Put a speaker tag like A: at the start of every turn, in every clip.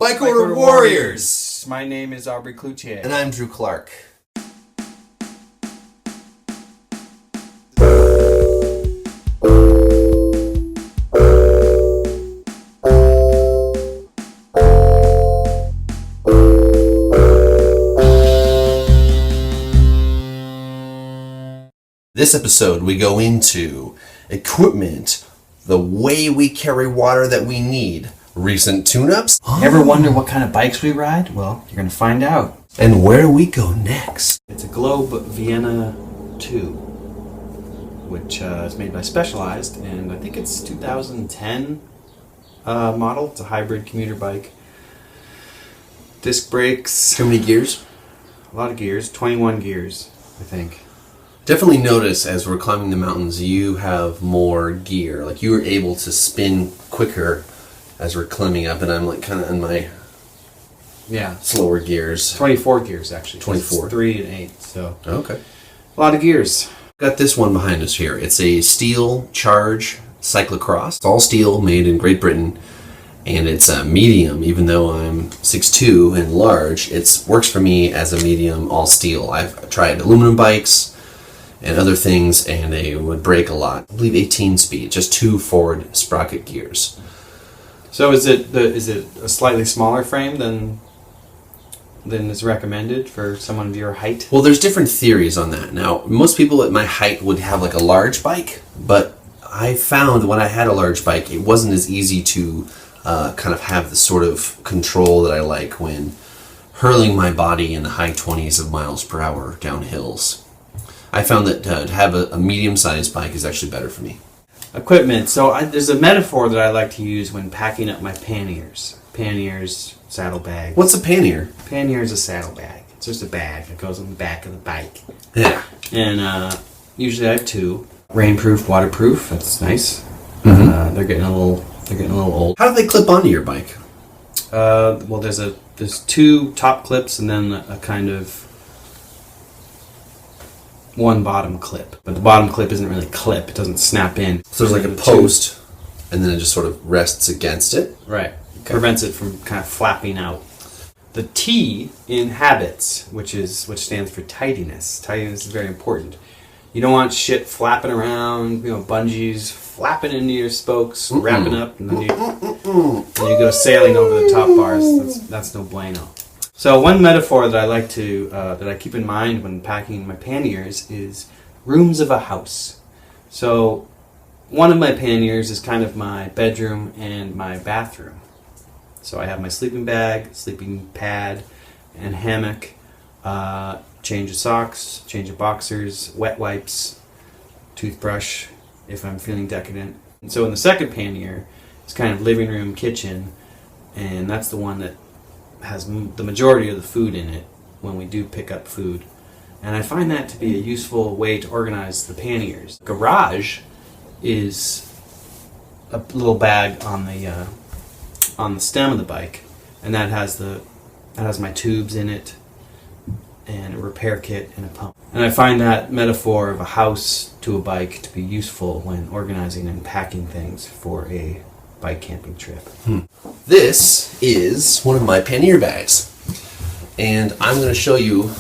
A: Bikorder Warriors!
B: My name is Aubrey Cloutier.
A: And I'm Drew Clark. This episode, we go into equipment, the way we carry water that we need, recent tune-ups.
B: Ever wonder what kind of bikes we ride? Well, you're going to find out.
A: And where we go next.
B: It's a Globe Vienna 2, which is made by Specialized, and I think it's 2010 model. It's a hybrid commuter bike. Disc brakes.
A: How many gears?
B: A lot of gears. 21 gears, I think.
A: Definitely notice as we're climbing the mountains, you have more gear. Like you were able to spin quicker as we're climbing up, and I'm like kind of in my slower gears.
B: 24 gears actually.
A: 24.
B: 3 and 8. So
A: okay.
B: A lot of gears.
A: Got this one behind us here. It's a steel charge cyclocross. It's all steel, made in Great Britain, and it's a medium. Even though I'm 6'2" and large, it works for me as a medium, all steel. I've tried aluminum bikes and other things, and they would break a lot. I believe 18 speed, just 2 forward sprocket gears.
B: So is it a slightly smaller frame than is recommended for someone of your height?
A: Well, there's different theories on that. Now, most people at my height would have like a large bike, but I found when I had a large bike, it wasn't as easy to kind of have the sort of control that I like when hurling my body in the high 20s of miles per hour down hills. I found that to have a medium-sized bike is actually better for me.
B: Equipment. So there's a metaphor that I like to use when packing up my panniers. Panniers, saddlebag.
A: What's a pannier?
B: Pannier is a saddlebag. It's just a bag that goes on the back of the bike.
A: Yeah.
B: And usually I have 2. Rainproof, waterproof. That's nice.
A: Mm-hmm.
B: They're getting a little old.
A: How do they clip onto your bike?
B: Well, there's 2 top clips and then a kind of one bottom clip, but the bottom clip isn't really clip. It doesn't snap in.
A: So there's like a post, and then it just sort of rests against it.
B: Right. Okay. Prevents it from kind of flapping out. The T in habits, which stands for tidiness. Tidiness is very important. You don't want shit flapping around. Bungees flapping into your spokes, wrapping up, and then you go sailing over the top bars. That's no bueno. So one metaphor that I like to that I keep in mind when packing my panniers is rooms of a house. So one of my panniers is kind of my bedroom and my bathroom. So I have my sleeping bag, sleeping pad, and hammock, change of socks, change of boxers, wet wipes, toothbrush if I'm feeling decadent. And so in the second pannier, it's kind of living room, kitchen, and that's the one that has the majority of the food in it when we do pick up food. And I find that to be a useful way to organize the panniers. Garage is a little bag on the stem of the bike, and that has my tubes in it and a repair kit and a pump. And I find that metaphor of a house to a bike to be useful when organizing and packing things for a bike camping trip.
A: This is one of my pannier bags, and I'm going to show you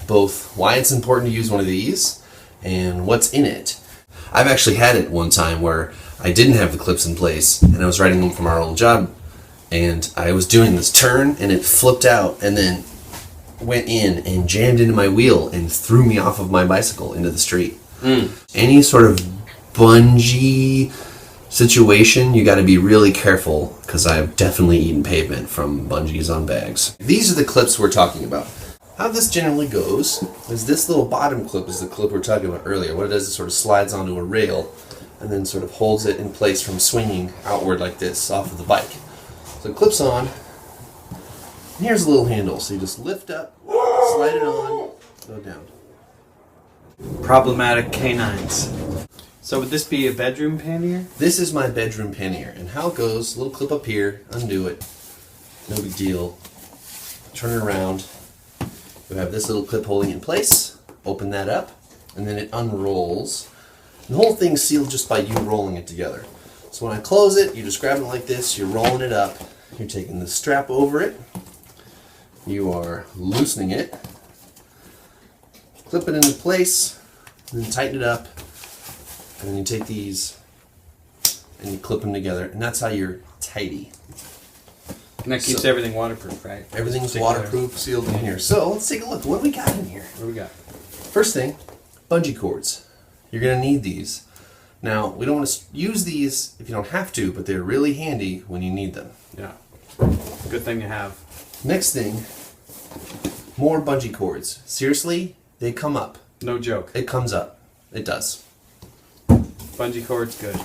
A: both why it's important to use one of these and what's in it. I've actually had it one time where I didn't have the clips in place, and I was riding home from our old job, and I was doing this turn, and it flipped out, and then went in and jammed into my wheel and threw me off of my bicycle into the street. Any sort of bungee situation, you got to be really careful, because I've definitely eaten pavement from bungees on bags. These are the clips we're talking about. How this generally goes is this little bottom clip is the clip we were talking about earlier. What it does is sort of slides onto a rail and then sort of holds it in place from swinging outward like this off of the bike. So it clips on, and here's a little handle. So you just lift up, slide it on, go down.
B: Problematic canines. So would this be a bedroom pannier?
A: This is my bedroom pannier, and how it goes, little clip up here, undo it, no big deal, turn it around, you have this little clip holding it in place, open that up, and then it unrolls. And the whole thing's sealed just by you rolling it together. So when I close it, you just grab it like this, you're rolling it up, you're taking the strap over it, you are loosening it, clip it into place, and then tighten it up, and then you take these and you clip them together, and that's how you're tidy.
B: And that keeps everything waterproof, right?
A: Everything's waterproof, sealed in here. So let's take a look. What do we got in here?
B: What do we got?
A: First thing, bungee cords. You're going to need these. Now, we don't want to use these if you don't have to, but they're really handy when you need them.
B: Yeah. Good thing to have.
A: Next thing, more bungee cords. Seriously, they come up.
B: No joke.
A: It comes up. It does.
B: Bungee cord's good.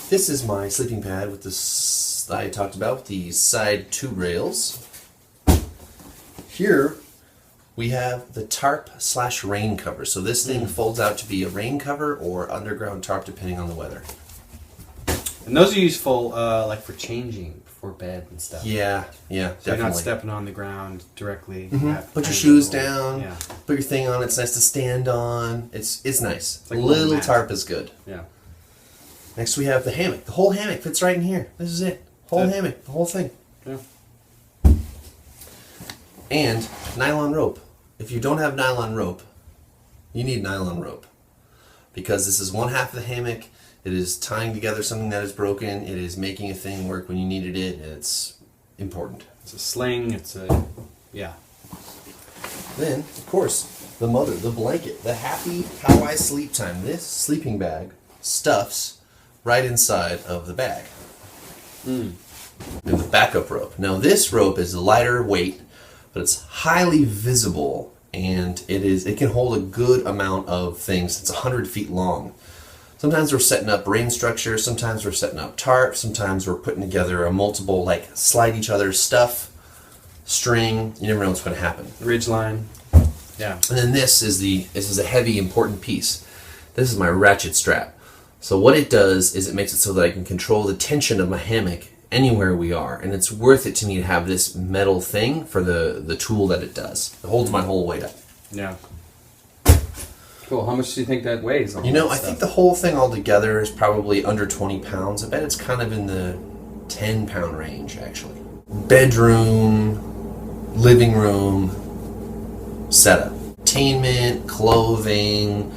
A: This is my sleeping pad with this I talked about, the side tube rails. Here we have the tarp/rain cover. So this thing folds out to be a rain cover or underground tarp depending on the weather.
B: And those are useful like for changing before bed and stuff.
A: Yeah,
B: So
A: definitely.
B: you're not stepping on the ground directly.
A: Put your shoes down,
B: Yeah.
A: put your thing on, it's nice to stand on. It's nice.
B: like a
A: little
B: little mat.
A: tarp is good.
B: Yeah.
A: Next we have the hammock. The whole hammock fits right in here. This is it. Whole hammock, the whole thing.
B: Yeah.
A: And nylon rope. If you don't have nylon rope, you need nylon rope. Because this is one half of the hammock. It is tying together something that is broken. It is making a thing work when you needed it. It's important.
B: It's a sling. It's a... Yeah.
A: Then, of course, the mother, the blanket, the happy how I sleep time. This sleeping bag stuffs right inside of the bag. And the backup rope. Now this rope is lighter weight, but it's highly visible, and it can hold a good amount of things. It's 100 feet long. Sometimes we're setting up rain structures, sometimes we're setting up tarp, sometimes we're putting together a multiple, like slide each other's stuff, string. You never know what's going to happen.
B: Ridge line. Yeah.
A: And then this is a heavy, important piece. This is my ratchet strap. So what it does is it makes it so that I can control the tension of my hammock anywhere we are, and it's worth it to me to have this metal thing for the tool that it does. It holds my whole weight up.
B: Yeah. Cool. How much do you think that weighs?
A: You know, I think the whole thing altogether is probably under 20 pounds. I bet it's kind of in the 10-pound range, actually. Bedroom, living room, setup. Entertainment, clothing,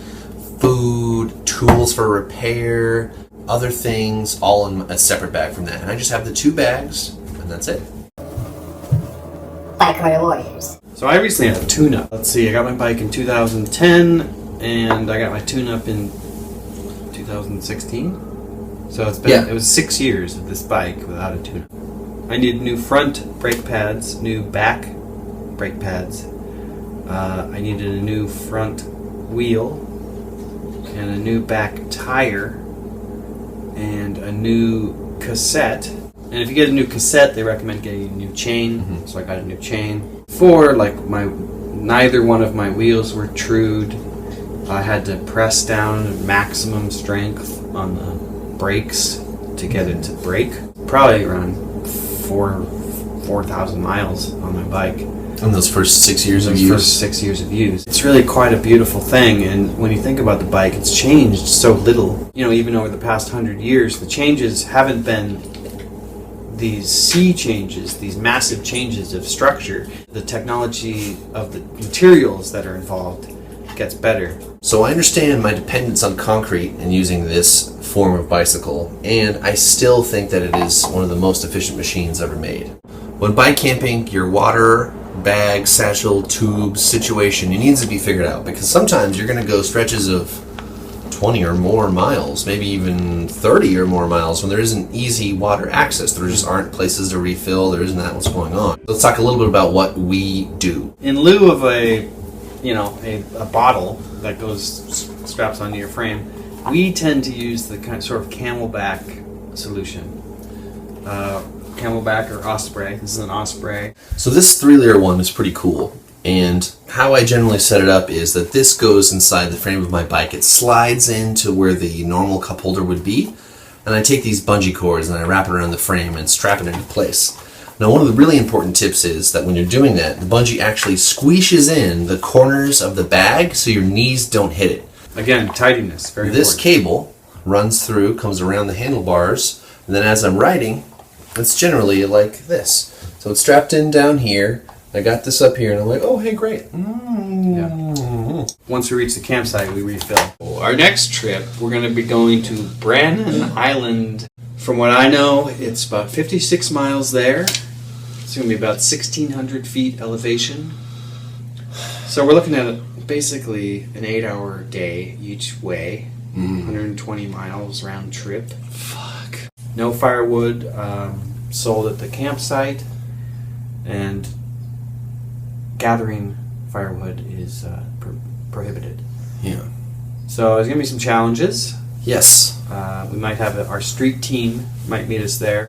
A: food, tools for repair, other things, all in a separate bag from that. And I just have the 2 bags, and that's it.
C: Bikorder Warriors.
B: So I recently had a tune-up. Let's see, I got my bike in 2010, and I got my tune-up in 2016. So it's been it was 6 years of this bike without a tune-up. I need new front brake pads, new back brake pads. I needed a new front wheel and a new back tire and a new cassette. And if you get a new cassette, they recommend getting a new chain. So I got a new chain. Before, neither one of my wheels were trued. I had to press down maximum strength on the brakes to get it to brake. Probably around 4,000 miles on my bike.
A: In those first 6 years of
B: Those
A: use.
B: first 6 years of use. It's really quite a beautiful thing, and when you think about the bike, it's changed so little. You know, even over the past 100 years, the changes haven't been these sea changes, these massive changes of structure. The technology of the materials that are involved gets better.
A: So I understand my dependence on concrete and using this form of bicycle, and I still think that it is one of the most efficient machines ever made. When bike camping, your water, bag, satchel, tubes, situation, it needs to be figured out, because sometimes you're going to go stretches of 20 or more miles, maybe even 30 or more miles when there isn't easy water access. There just aren't places to refill. There isn't that what's going on. Let's talk a little bit about what we do.
B: In lieu of a bottle that straps onto your frame, we tend to use the sort of camelback solution. Camelback or Osprey. This is an Osprey.
A: So this 3-layer one is pretty cool. And how I generally set it up is that this goes inside the frame of my bike. It slides into where the normal cup holder would be. And I take these bungee cords and I wrap it around the frame and strap it into place. Now, one of the really important tips is that when you're doing that, the bungee actually squeezes in the corners of the bag so your knees don't hit it.
B: Again, tidiness. Very
A: This
B: important.
A: cable runs through, comes around the handlebars, and then as I'm riding, It's generally like this. So it's strapped in down here. I got this up here, and I'm like, oh, hey, great.
B: Yeah. Once we reach the campsite, we refill. Our next trip, we're going to be going to Brannan Island. From what I know, it's about 56 miles there. It's going to be about 1,600 feet elevation. So we're looking at basically an 8-hour day each way. 120 miles round trip.
A: Fuck.
B: No firewood sold at the campsite, and gathering firewood is prohibited.
A: Yeah.
B: So there's going to be some challenges.
A: Yes.
B: We might have our street team might meet us there.